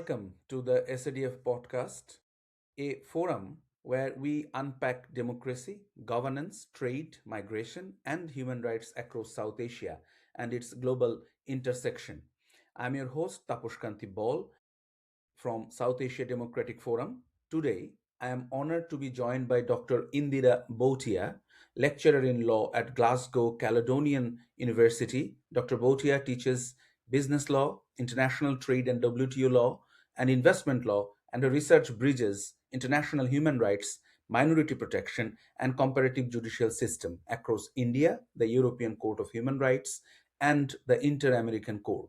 welcome to the SADF podcast, a forum where we unpack democracy, governance, trade, migration, and human rights across South Asia and its global intersection. I'm your host, Tapushkanti Ball from South Asia Democratic Forum. Today, I am honored to be joined by Dr. Indira Bhotia, lecturer in law at Glasgow Caledonian University. Dr. Bhotia teaches business law, international trade and WTO law, and investment law, and her research bridges international human rights, minority protection, and comparative judicial system across India, the European Court of Human Rights, and the Inter-American Court.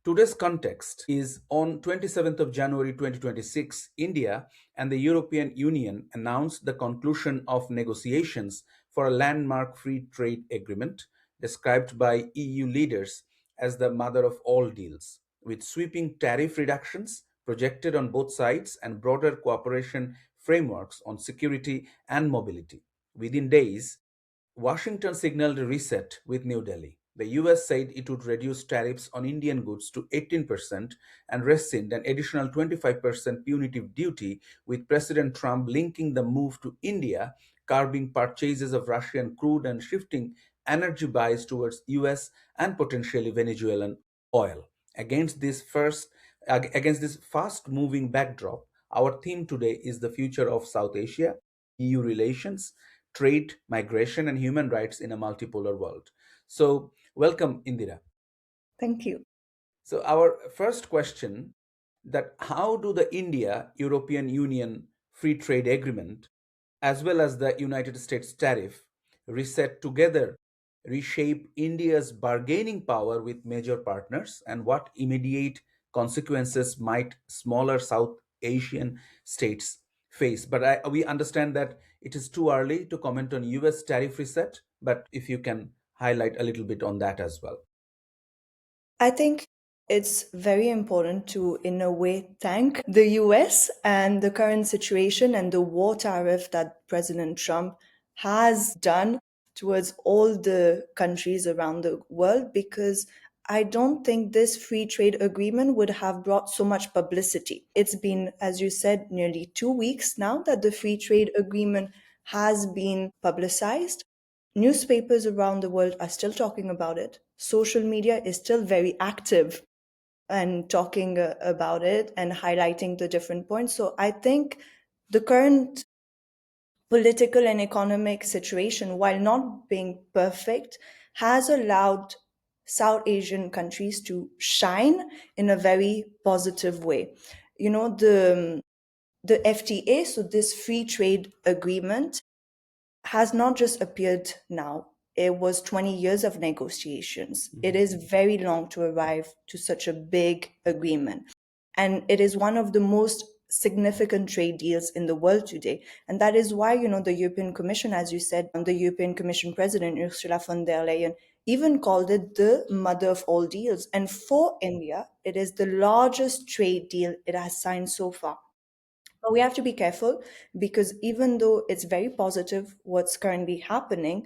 Today's context is on 27th of January 2026, India and the European Union announced the conclusion of negotiations for a landmark free trade agreement described by EU leaders as the mother of all deals, with sweeping tariff reductions projected on both sides and broader cooperation frameworks on security and mobility. Within days, Washington signaled a reset with New Delhi. The US said it would reduce tariffs on Indian goods to 18% and rescind an additional 25% punitive duty, with President Trump linking the move to India, curbing purchases of Russian crude and shifting energy buys towards US and potentially Venezuelan oil. Against this fast-moving backdrop, our theme today is the future of South Asia, EU relations, trade, migration, and human rights in a multipolar world. So, welcome, Indira. Thank you. So, our first question that how do the India European Union Free Trade Agreement as well as the United States tariff reset together reshape India's bargaining power with major partners, and what immediate consequences might smaller South Asian states face? But we understand that it is too early to comment on US tariff reset, but if you can highlight a little bit on that as well. I think it's very important to, in a way, thank the US and the current situation and the war tariff that President Trump has done towards all the countries around the world, because I don't think this free trade agreement would have brought so much publicity. It's been, as you said, nearly 2 weeks now that the free trade agreement has been publicized. Newspapers around the world are still talking about it. Social media is still very active and talking about it and highlighting the different points. So I think the current political and economic situation, while not being perfect, has allowed South Asian countries to shine in a very positive way. The FTA, so this free trade agreement, has not just appeared now. It was 20 years of negotiations. It is very long to arrive to such a big agreement. And it is one of the most significant trade deals in the world today. And that is why, the European Commission, as you said, the European Commission President Ursula von der Leyen even called it the mother of all deals. And for India, it is the largest trade deal it has signed so far. But we have to be careful because even though it's very positive what's currently happening,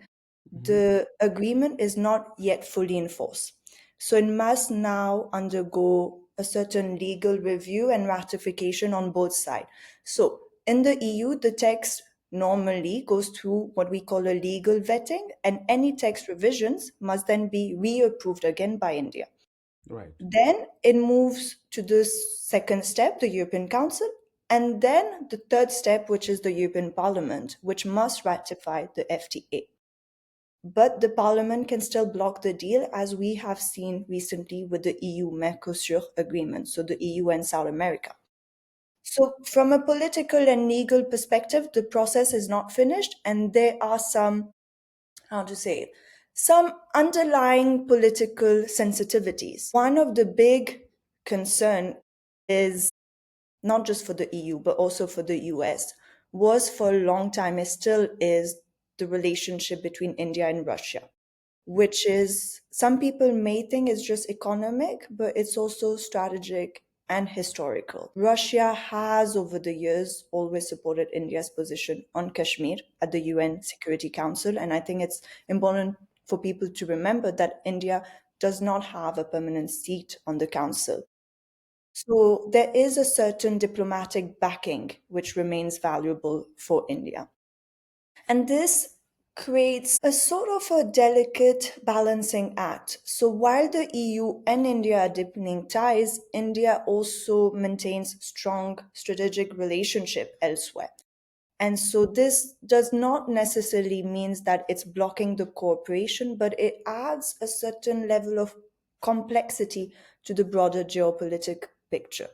Mhm. the agreement is not yet fully enforced. So it must now undergo a certain legal review and ratification on both sides. So in the EU, the text normally goes through what we call a legal vetting, and any text revisions must then be reapproved again by India. Right. Then it moves to the second step, the European Council, and then the third step, which is the European Parliament, which must ratify the FTA. But the Parliament can still block the deal, as we have seen recently with the EU Mercosur agreement, so the EU and South America. So, from a political and legal perspective, the process is not finished, and there are some, how to say it, some underlying political sensitivities. One of the big concern is not just for the EU but also for the US was for a long time, it still is, the relationship between India and Russia, which is, some people may think it's just economic, but it's also strategic and historical. Russia has, over the years, always supported India's position on Kashmir at the UN Security Council. And I think it's important for people to remember that India does not have a permanent seat on the council. So there is a certain diplomatic backing which remains valuable for India. And this creates a sort of a delicate balancing act. So while the EU and India are deepening ties, India also maintains strong strategic relationship elsewhere. And so this does not necessarily means that it's blocking the cooperation, but it adds a certain level of complexity to the broader geopolitical picture.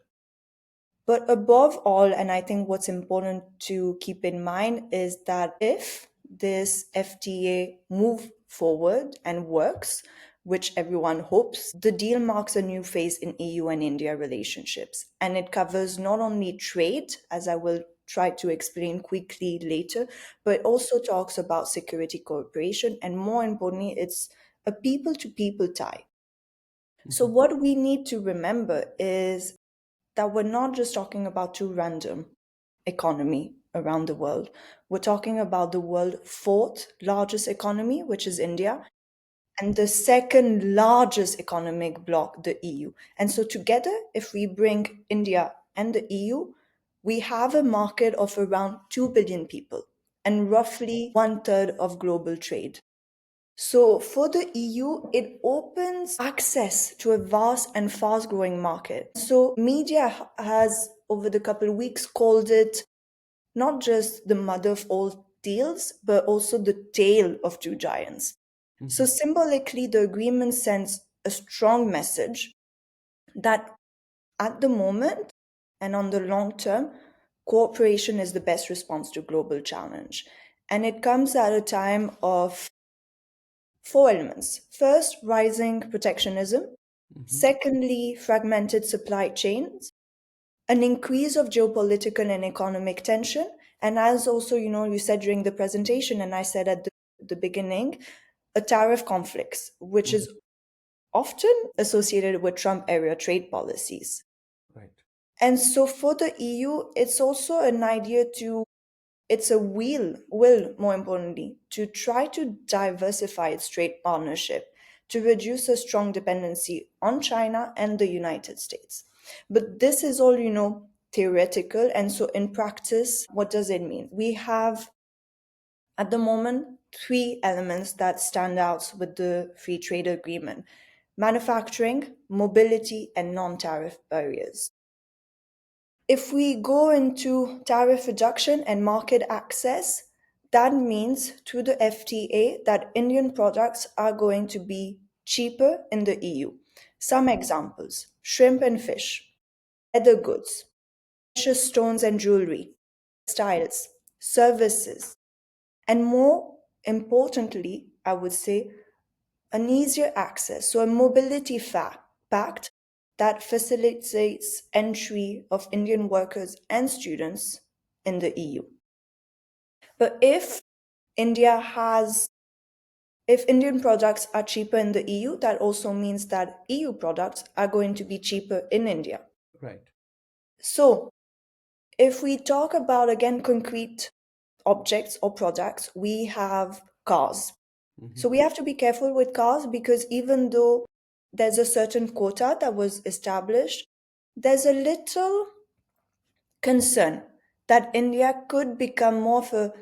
But above all, and I think what's important to keep in mind is that if this FTA move forward and works, which everyone hopes, the deal marks a new phase in EU and India relationships. And it covers not only trade, as I will try to explain quickly later, but also talks about security cooperation. And more importantly, it's a people to people tie. So, Mhm. what we need to remember is that we're not just talking about two random economy around the world. We're talking about the world fourth largest economy, which is India, and the second largest economic bloc, the EU. And so together, if we bring India and the EU, we have a market of around 2 billion people and roughly one third of global trade. So for the EU, it opens access to a vast and fast growing market. So media has over the couple of weeks called it not just the mother of all deals, but also the tail of two giants. So Mhm. symbolically, the agreement sends a strong message that at the moment and on the long term, cooperation is the best response to global challenge. And it comes at a time of four elements. First, rising protectionism. Mhm. Secondly, fragmented supply chains, an increase of geopolitical and economic tension. And as also, you said during the presentation, and I said at the beginning, a tariff conflicts, which Mhm. is often associated with Trump era trade policies. Right. And so for the EU, it's also an idea to it's a will, more importantly, to try to diversify its trade partnership, to reduce a strong dependency on China and the United States. But this is all, theoretical. And so in practice, what does it mean? We have at the moment three elements that stand out with the free trade agreement: manufacturing, mobility, and non tariff barriers. If we go into tariff reduction and market access, that means through the FTA that Indian products are going to be cheaper in the EU. Some examples: shrimp and fish, leather goods, precious stones and jewelry, styles, services, and more importantly, I would say, an easier access, so a mobility pact that facilitates entry of Indian workers and students in the EU. But India has if Indian products are cheaper in the EU, that also means that EU products are going to be cheaper in India. Right. So, if we talk about again concrete objects or products, we have cars. Mhm. So we have to be careful with cars because even though there's a certain quota that was established, there's a little concern that India could become more of a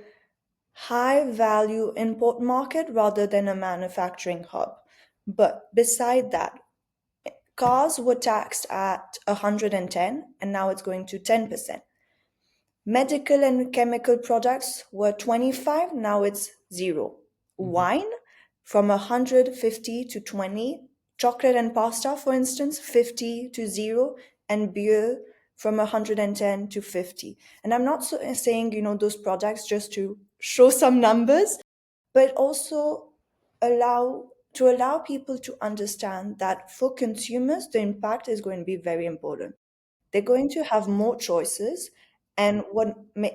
high value import market rather than a manufacturing hub. But beside that, cars were taxed at 110 and now it's going to 10%. Medical and chemical products were 25, now it's 0. Mhm. Wine from 150 to 20, chocolate and pasta, for instance, 50 to 0, and beer from 110 to 50. And I'm not saying, those products just to show some numbers, but also allow people to understand that for consumers, the impact is going to be very important. They're going to have more choices and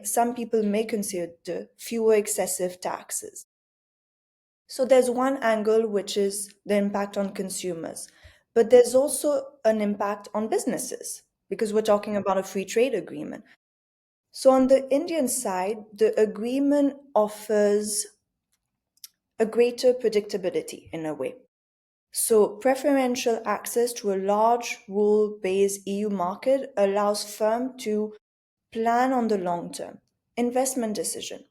some people may consider fewer excessive taxes. So there's one angle which is the impact on consumers, but there's also an impact on businesses because we're talking about a free trade agreement. So on the Indian side, the agreement offers a greater predictability in a way. So, preferential access to a large rule based EU market allows firms to plan on the long term, investment decision,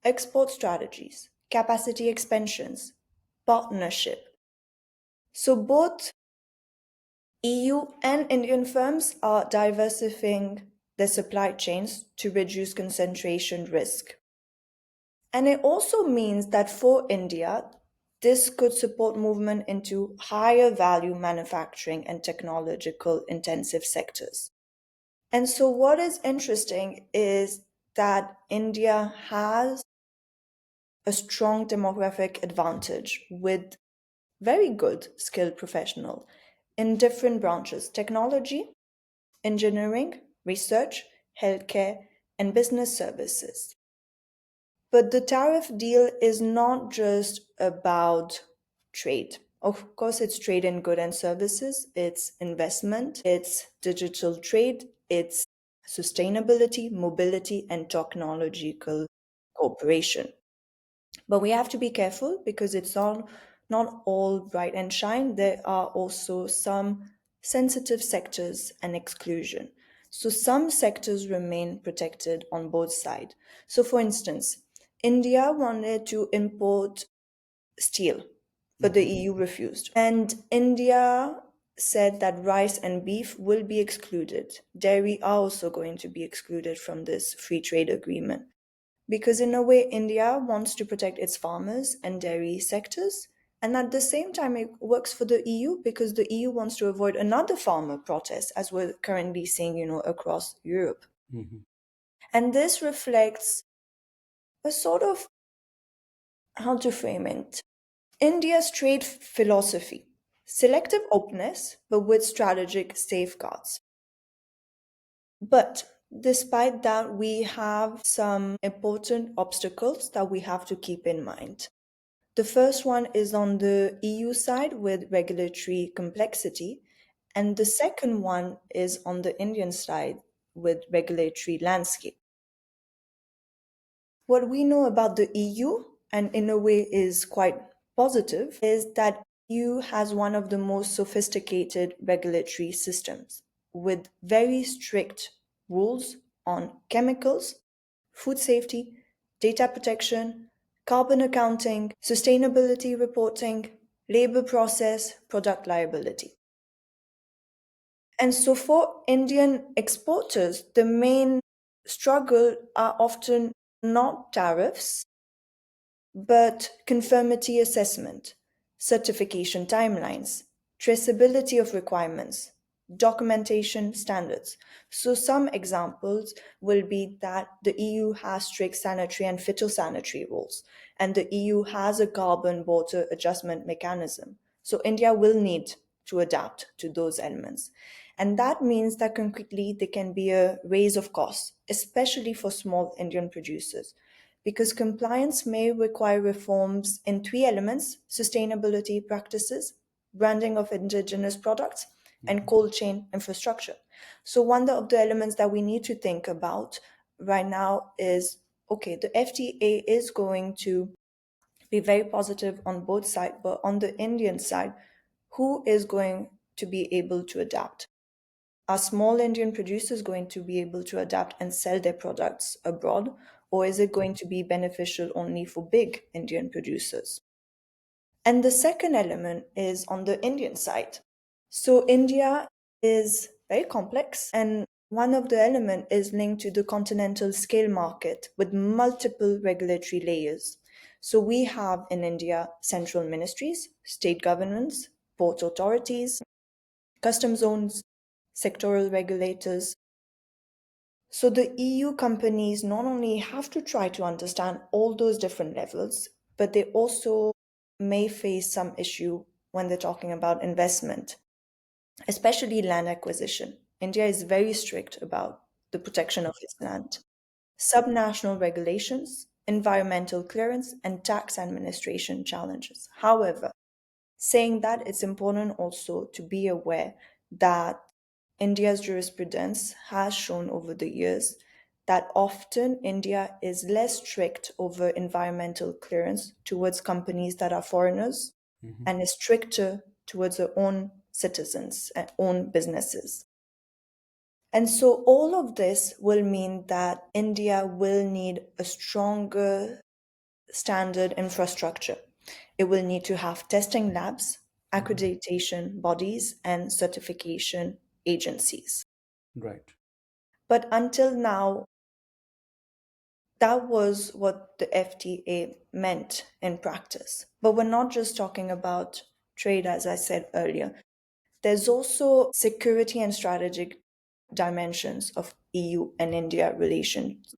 export strategies, capacity expansions, partnership. So, both EU and Indian firms are diversifying their supply chains to reduce concentration risk. And it also means that for India, this could support movement into higher value manufacturing and technological intensive sectors. And so, what is interesting is that India has a strong demographic advantage with very good skilled professional in different branches: technology, engineering, research, healthcare, and business services. But the tariff deal is not just about trade. Of course, it's trade in goods and services, it's investment, it's digital trade, it's sustainability, mobility, and technological cooperation. But we have to be careful because it's not all bright and shine. There are also some sensitive sectors and exclusion. So some sectors remain protected on both sides. So for instance, India wanted to import steel, but the Mhm. EU refused. And India said that rice and beef will be excluded. Dairy are also going to be excluded from this free trade agreement. Because, in a way, India wants to protect its farmers and dairy sectors. And at the same time, it works for the EU because the EU wants to avoid another farmer protest, as we're currently seeing, across Europe. Mhm. And this reflects a sort of, how to frame it, India's trade philosophy: selective openness, but with strategic safeguards. But despite that, we have some important obstacles that we have to keep in mind. The first one is on the EU side with regulatory complexity, and the second one is on the Indian side with regulatory landscape. What we know about the EU, and in a way is quite positive, is that EU has one of the most sophisticated regulatory systems with very strict rules on chemicals, food safety, data protection, carbon accounting, sustainability reporting, labor process, product liability. And so for Indian exporters, the main struggle are often not tariffs, but conformity assessment, certification timelines, traceability of requirements, documentation standards. So, some examples will be that the EU has strict sanitary and phytosanitary rules, and the EU has a carbon border adjustment mechanism. So, India will need to adapt to those elements. And that means that concretely there can be a raise of costs, especially for small Indian producers, because compliance may require reforms in three elements: sustainability practices, branding of indigenous products, and Mhm. cold chain infrastructure. So, one of the elements that we need to think about right now is okay, the FTA is going to be very positive on both sides, but on the Indian side, who is going to be able to adapt? Are small Indian producers going to be able to adapt and sell their products abroad, or is it going to be beneficial only for big Indian producers? And the second element is on the Indian side. So India is very complex, and one of the elements is linked to the continental scale market with multiple regulatory layers. So we have in India central ministries, state governments, port authorities, custom zones, sectoral regulators. So the EU companies not only have to try to understand all those different levels, but they also may face some issue when they're talking about investment, especially land acquisition. India is very strict about the protection of its land. Subnational regulations, environmental clearance, and tax administration challenges. However, saying that, it's important also to be aware that India's jurisprudence has shown over the years that often India is less strict over environmental clearance towards companies that are foreigners Mhm. and is stricter towards their own citizens and own businesses. And so all of this will mean that India will need a stronger standard infrastructure. It will need to have testing labs, Mhm. accreditation bodies, and certification agencies. Right. But until now, that was what the FTA meant in practice. But we're not just talking about trade, as I said earlier. There's also security and strategic dimensions of EU and India relations.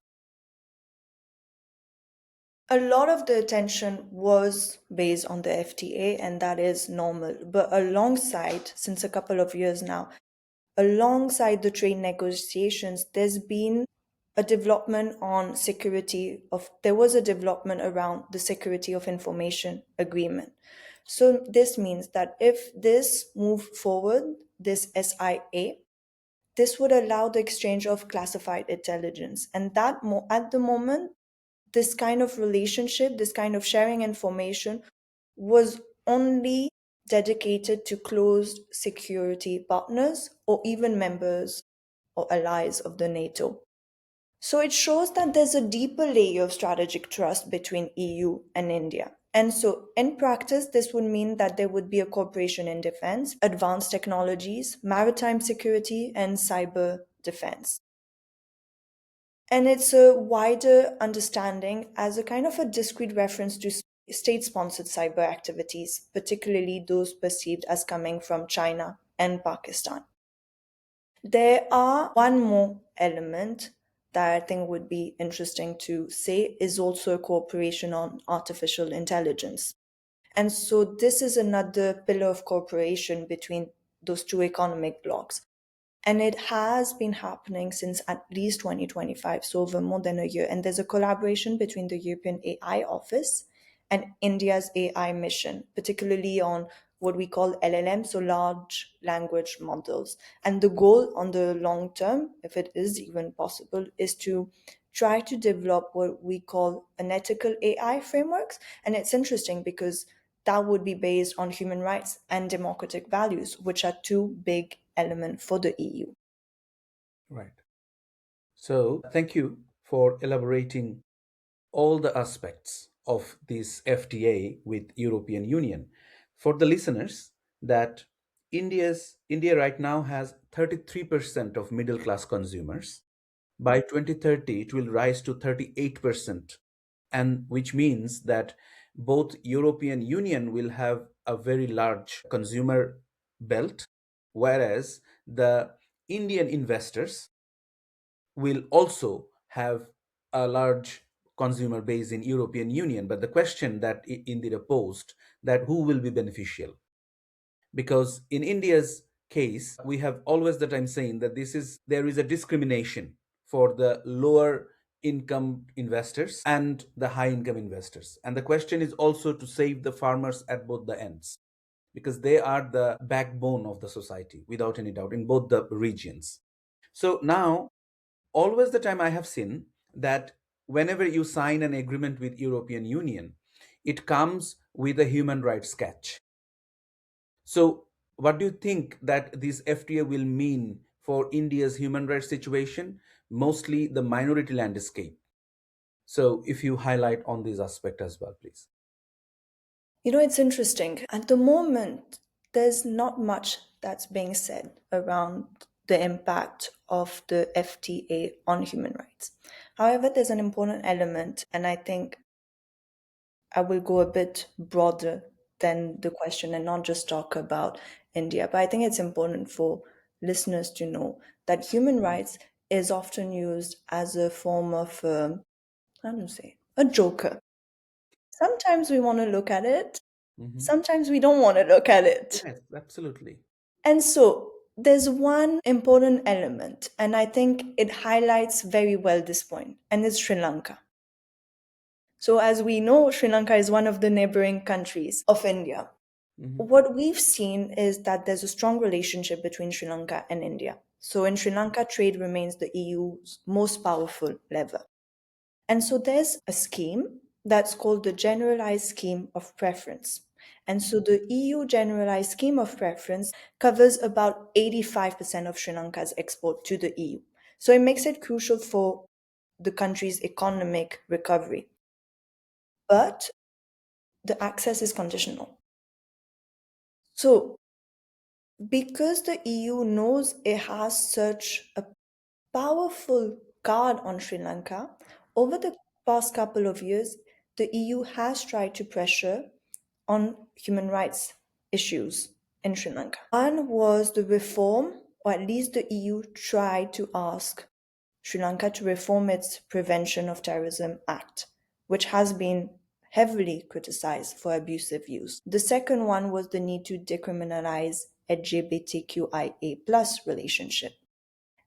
A lot of the attention was based on the FTA, and that is normal. But alongside, since a couple of years now, alongside the trade negotiations, there was a development around the security of information agreement. So this means that if this move forward, this SIA, this would allow the exchange of classified intelligence. And at the moment, this kind of relationship, this kind of sharing information was only dedicated to closed security partners or even members or allies of the NATO. So it shows that there's a deeper layer of strategic trust between EU and India. And so in practice, this would mean that there would be a cooperation in defense, advanced technologies, maritime security, and cyber defense. And it's a wider understanding as a kind of a discrete reference to state sponsored cyber activities, particularly those perceived as coming from China and Pakistan. There are one more element that I think would be interesting to say is also a cooperation on artificial intelligence. And so this is another pillar of cooperation between those two economic blocs. And it has been happening since at least 2025, so over more than a year. And there's a collaboration between the European AI Office and India's AI mission, particularly on what we call LLM, so large language models. And the goal on the long term, if it is even possible, is to try to develop what we call an ethical AI frameworks. And it's interesting because that would be based on human rights and democratic values, which are two big elements for the EU. Right. So, thank you for elaborating all the aspects of this FTA with European Union. For the listeners, that India right now has 33% of middle class consumers. By 2030, it will rise to 38%, and which means that both European Union will have a very large consumer belt, whereas the Indian investors will also have a large consumer base in European Union. But the question that Indira posed, that who will be beneficial? Because in India's case, we have always that I'm saying that there is a discrimination for the lower income investors and the high income investors. And the question is also to save the farmers at both the ends, because they are the backbone of the society without any doubt in both the regions. So now, always the time I have seen that whenever you sign an agreement with European Union, it comes with a human rights sketch. So what do you think that this FTA will mean for India's human rights situation, mostly the minority landscape? So if you highlight on this aspect as well, please. You know, it's interesting. At the moment, there's not much that's being said around the impact of the FTA on human rights. However, there's an important element, and I think I will go a bit broader than the question and not just talk about India. But I think it's important for listeners to know that human rights is often used as a form of, I don't know, say, a joker. Sometimes we want to look at it, Hmm. sometimes we don't want to look at it. Yes, absolutely. And so there's one important element, and I think it highlights very well this point, and it's Sri Lanka. So, as we know, Sri Lanka is one of the neighboring countries of India. Hmm. What we've seen is that there's a strong relationship between Sri Lanka and India. So, in Sri Lanka, trade remains the EU's most powerful lever. And so, there's a scheme that's called the Generalized Scheme of Preference. And so the EU Generalized Scheme of Preference covers about 85% of Sri Lanka's export to the EU. So it makes it crucial for the country's economic recovery. But the access is conditional. So because the EU knows it has such a powerful card on Sri Lanka, over the past couple of years, the EU has tried to pressure on human rights issues in Sri Lanka. One was the reform, or at least the EU tried to ask Sri Lanka to reform its Prevention of Terrorism Act, which has been heavily criticized for abusive use. The second one was the need to decriminalize LGBTQIA plus relationship.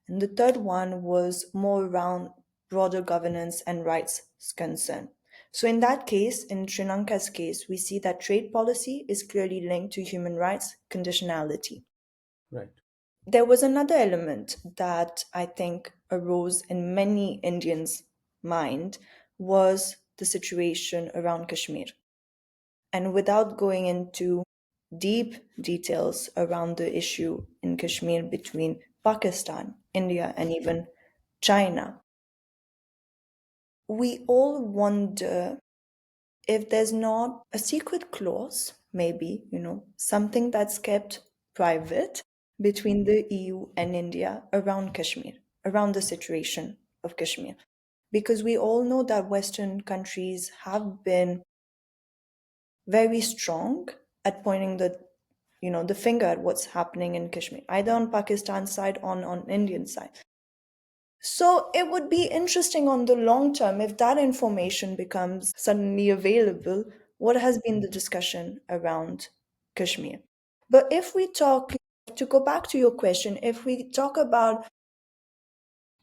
And the third one was more around broader governance and rights concern. So in that case, in Sri Lanka's case, we see that trade policy is clearly linked to human rights conditionality. Right. There was another element that I think arose in many Indians' mind was the situation around Kashmir. And without going into deep details around the issue in Kashmir between Pakistan, India, and even China, we all wonder if there's not a secret clause, maybe, something that's kept private between the EU and India around Kashmir, around the situation of Kashmir. Because we all know that Western countries have been very strong at pointing the finger at what's happening in Kashmir, either on Pakistan side or on Indian side. So it would be interesting on the long term if that information becomes suddenly available. What has been the discussion around Kashmir? But if we talk, to go back to your question, if we talk about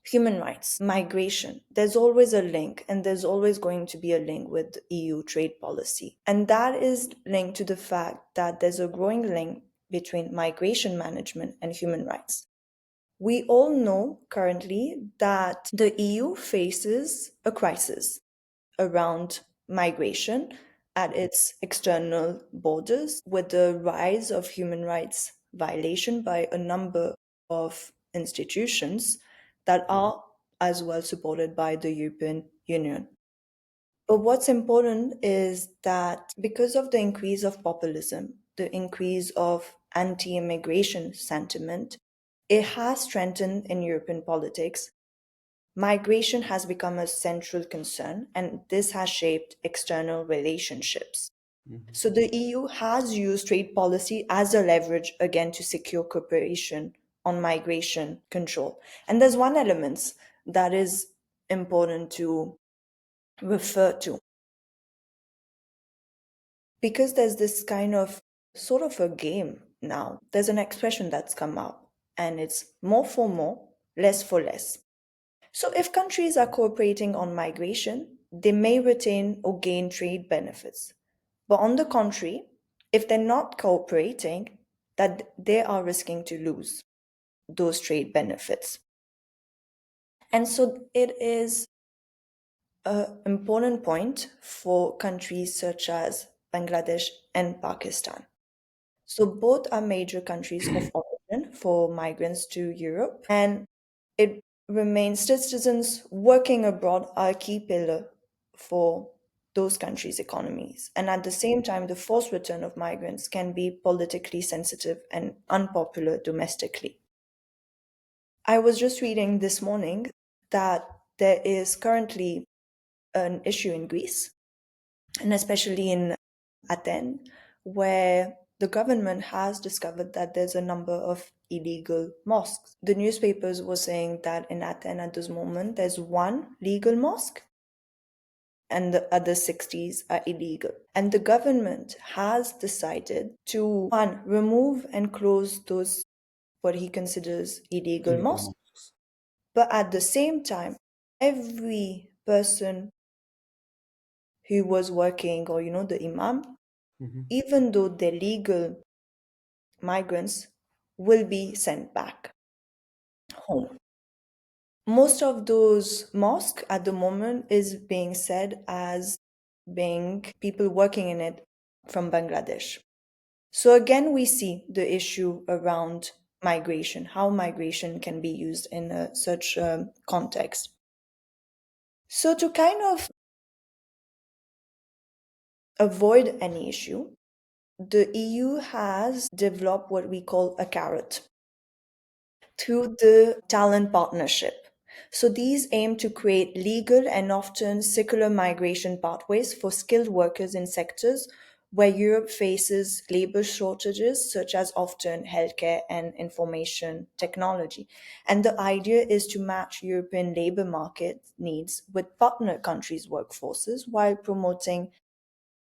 human rights, migration, there's always a link, and there's always going to be a link with EU trade policy. And that is linked to the fact that there's a growing link between migration management and human rights. We all know currently that the EU faces a crisis around migration at its external borders with the rise of human rights violation by a number of institutions that are as well supported by the European Union. But what's important is that because of the increase of populism, the increase of anti immigration sentiment, it has strengthened in European politics. Migration has become a central concern, and this has shaped external relationships. Mhm. So the EU has used trade policy as a leverage again to secure cooperation on migration control. And there's one element that is important to refer to because there's this kind of sort of a game now. There's an expression that's come out, and it's more for more, less for less. So if countries are cooperating on migration, they may retain or gain trade benefits. But on the contrary, if they're not cooperating, that they are risking to lose those trade benefits. And so it is an important point for countries such as Bangladesh and Pakistan. So both are major countries of origin for migrants to Europe, and it remains citizens working abroad are a key pillar for those countries' economies. And at the same time, the forced return of migrants can be politically sensitive and unpopular domestically. I was just reading this morning that there is currently an issue in Greece, and especially in Athens, where the government has discovered that there's a number of illegal mosques. The newspapers were saying that in Athens at this moment, there's one legal mosque and the other 60s are illegal. And the government has decided to, one, remove and close those what he considers illegal Illegal mosques. mosques. But at the same time, every person who was working, or the imam, Mhm. even though they're legal migrants, will be sent back home. Most of those mosques at the moment is being said as being people working in it from Bangladesh. So again, we see the issue around migration, how migration can be used in such a context. So to kind of avoid any issue, the EU has developed what we call a carrot through the talent partnership. So these aim to create legal and often secular migration pathways for skilled workers in sectors where Europe faces labor shortages, such as often healthcare and information technology. And the idea is to match European labor market needs with partner countries' workforces while promoting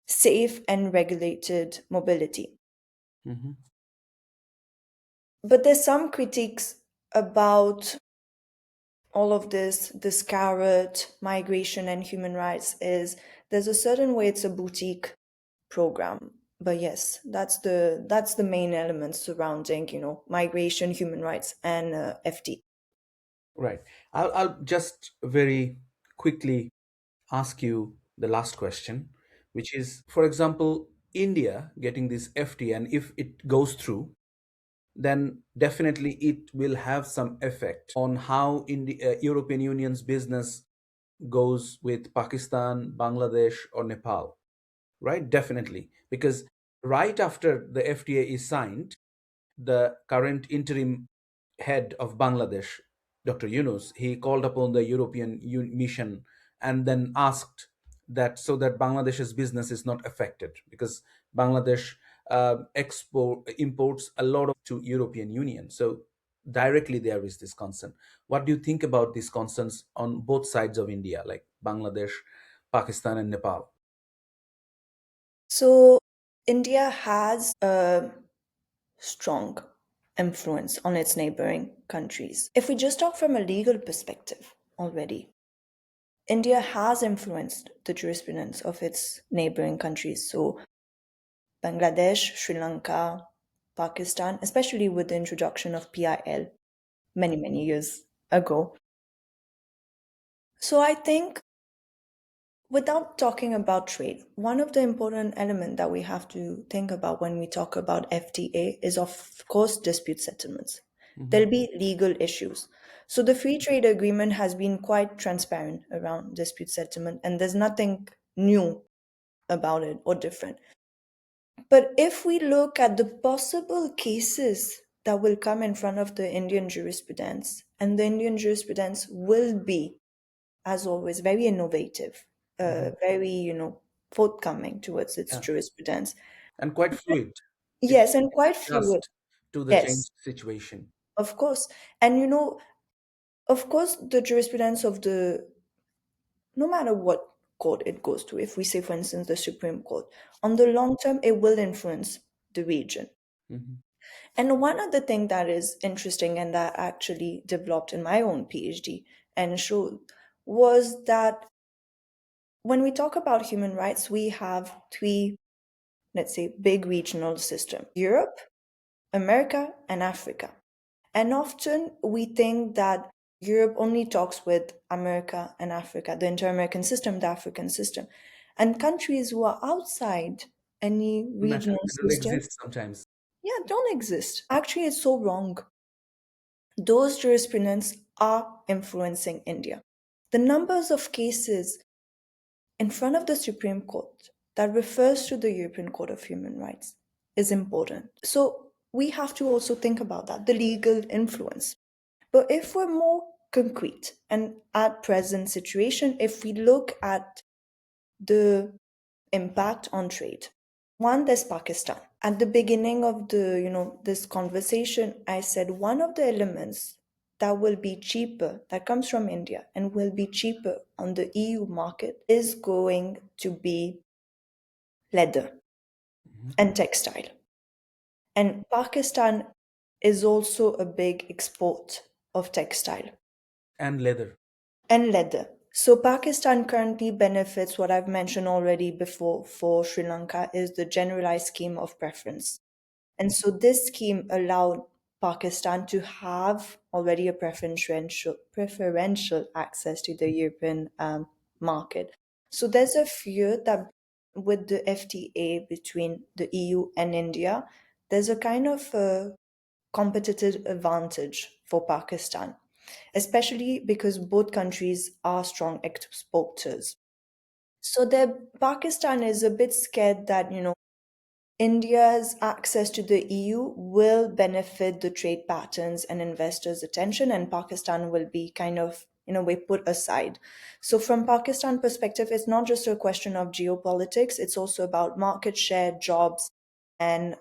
safe and regulated mobility. Mm-hmm. But there's some critiques about all of this carrot, migration and human rights is there's a certain way it's a boutique program. But yes, that's the main element surrounding, migration, human rights, and FT. Right. I'll just very quickly ask you the last question, which is, for example, India getting this FTA, and if it goes through, then definitely it will have some effect on how European Union's business goes with Pakistan, Bangladesh, or Nepal, right? Definitely. Because right after the FTA is signed, the current interim head of Bangladesh, Dr. Yunus, he called upon the Mission and then asked that so that Bangladesh's business is not affected because Bangladesh imports a lot of to European Union. So directly there is this concern. What do you think about these concerns on both sides of India, like Bangladesh, Pakistan, and Nepal? So India has a strong influence on its neighboring countries. If we just talk from a legal perspective already, India has influenced the jurisprudence of its neighboring countries. So Bangladesh, Sri Lanka, Pakistan, especially with the introduction of PIL many, many years ago. So I think without talking about trade, one of the important elements that we have to think about when we talk about FTA is, of course, dispute settlements. Hmm. There'll be legal issues. So the free trade agreement has been quite transparent around dispute settlement, and there's nothing new about it or different. But if we look at the possible cases that will come in front of the Indian jurisprudence, and the Indian jurisprudence will be, as always, very innovative, Hmm. very, forthcoming towards its Yeah, jurisprudence. and quite fluid. It Yes, and quite fluid. adjusts to the Yes, changed situation. of course. And, of course, the jurisprudence of no matter what court it goes to, if we say, for instance, the Supreme Court, on the long term, it will influence the region. Hmm. And one other thing that is interesting and that I actually developed in my own PhD and showed was that when we talk about human rights, we have three, let's say, big regional systems: Europe, America, and Africa. And often we think that Europe only talks with America and Africa, the inter American system, the African system. And countries who are outside any Nah, regional they don't system, exist sometimes. yeah, don't exist. Actually, it's so wrong. Those jurisprudence are influencing India. The numbers of cases in front of the Supreme Court that refers to the European Court of Human Rights is important. So we have to also think about that, the legal influence. But if we're more concrete and at present situation, if we look at the impact on trade, one, there's Pakistan. At the beginning of this conversation, I said one of the elements that will be cheaper, that comes from India and will be cheaper on the EU market, is going to be leather Mhm. and textile. And Pakistan is also a big export of textile And leather. and leather. So Pakistan currently benefits, what I've mentioned already before for Sri Lanka, is the generalized scheme of preference. And so this scheme allowed Pakistan to have already a preferential access to the European market. So there's a fear that with the FTA between the EU and India, there's a kind of competitive advantage for Pakistan, especially because both countries are strong exporters. So Pakistan is a bit scared that, India's access to the EU will benefit the trade patterns and investors' attention, and Pakistan will be kind of, in a way, put aside. So, from Pakistan perspective, it's not just a question of geopolitics; it's also about market share, jobs, and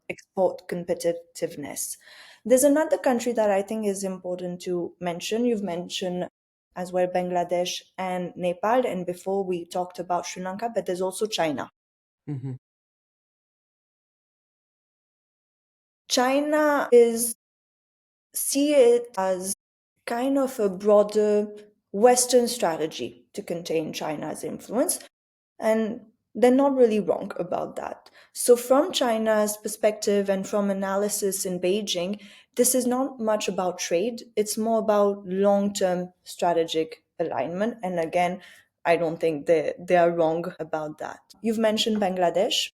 export competitiveness. There's another country that I think is important to mention. You've mentioned as well Bangladesh and Nepal, and before we talked about Sri Lanka, but there's also China. Mhm. China is see it as kind of a broader Western strategy to contain China's influence, and they're not really wrong about that. So, from China's perspective and from analysis in Beijing, this is not much about trade, it's more about long term strategic alignment. And again, I don't think they are wrong about that. You've mentioned Bangladesh.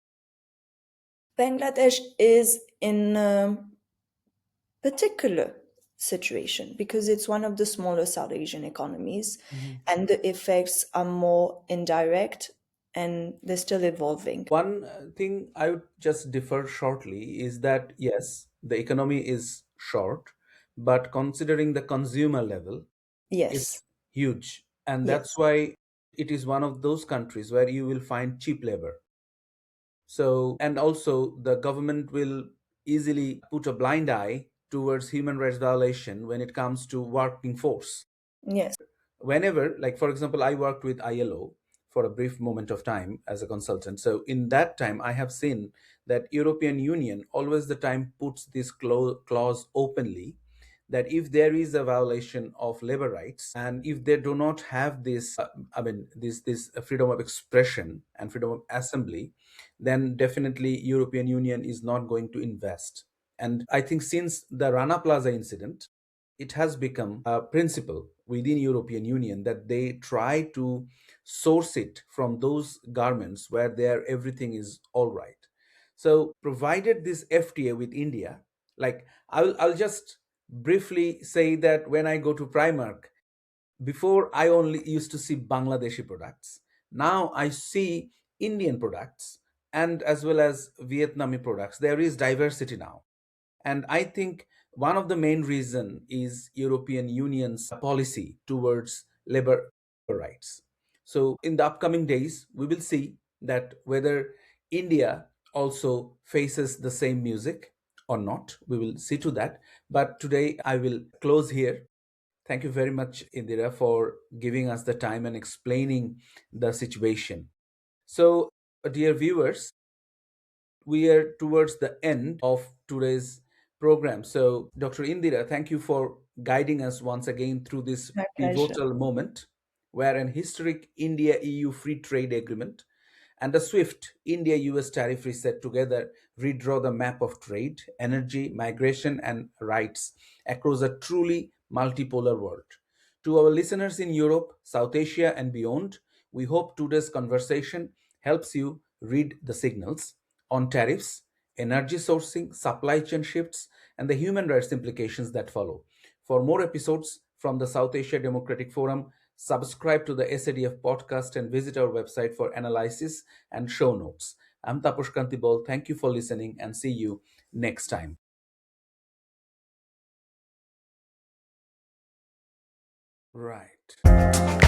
Bangladesh is in particular situation because it's one of the smaller South Asian economies Mhm. and the effects are more indirect and they're still evolving. One thing I would just differ shortly is that yes, the economy is short, but considering the consumer level, Yes, it's huge. And that's yes, why it is one of those countries where you will find cheap labor. So, and also the government will easily put a blind eye towards human rights violation when it comes to working force. yes, Whenever, like for example, I worked with ILO for a brief moment of time as a consultant. So in that time I have seen that European Union always the time puts this clause openly, that if there is a violation of labor rights and if they do not have this this freedom of expression and freedom of assembly, then definitely European Union is not going to invest. And I think since the Rana Plaza incident, it has become a principle within European Union that they try to source it from those garments where their everything is all right. So provided this FTA with India, like I'll just briefly say that when I go to Primark, before I only used to see Bangladeshi products. Now I see Indian products and as well as Vietnamese products. There is diversity now. And I think one of the main reason is European Union's policy towards labor rights. So in the upcoming days, we will see that whether India also faces the same music or not. We will see to that. But today I will close here. Thank you very much, Indira, for giving us the time and explaining the situation. So, dear viewers, we are towards the end of today's program. So, Dr. Indira, thank you for guiding us once again through this my pleasure. pivotal moment where an historic India EU free trade agreement and a swift India US tariff reset together redraw the map of trade, energy, migration, and rights across a truly multipolar world. To our listeners in Europe, South Asia, and beyond, we hope today's conversation helps you read the signals on tariffs, energy sourcing, supply chain shifts, and the human rights implications that follow. For more episodes from the South Asia Democratic Forum, subscribe to the SADF podcast and visit our website for analysis and show notes. I'm Tapush Kantibol. Thank you for listening and see you next time. Right.